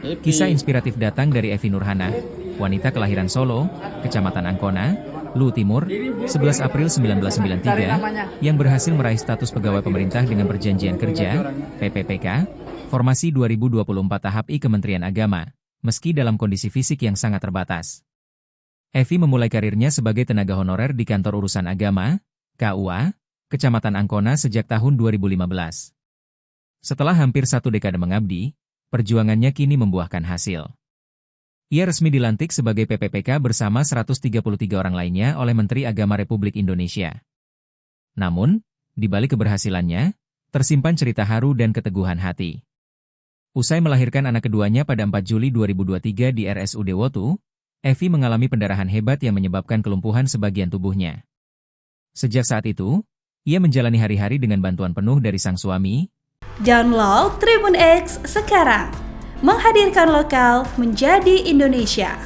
Kisah inspiratif datang dari Evi Nurhana, wanita kelahiran Solo, Kecamatan Angkona, Lu Timur, 11 April 1993, yang berhasil meraih status pegawai pemerintah dengan perjanjian kerja, PPPK, formasi 2024 tahap I Kementerian Agama, meski dalam kondisi fisik yang sangat terbatas. Evi memulai karirnya sebagai tenaga honorer di Kantor Urusan Agama, KUA, Kecamatan Angkona sejak tahun 2015. Setelah hampir 1 dekade mengabdi, perjuangannya kini membuahkan hasil. Ia resmi dilantik sebagai PPPK bersama 133 orang lainnya oleh Menteri Agama Republik Indonesia. Namun, di balik keberhasilannya, tersimpan cerita haru dan keteguhan hati. Usai melahirkan anak keduanya pada 4 Juli 2023 di RSUD Wotu, Evi mengalami pendarahan hebat yang menyebabkan kelumpuhan sebagian tubuhnya. Sejak saat itu, ia menjalani hari-hari dengan bantuan penuh dari sang suami. Download Tribun X sekarang, menghadirkan lokal menjadi Indonesia.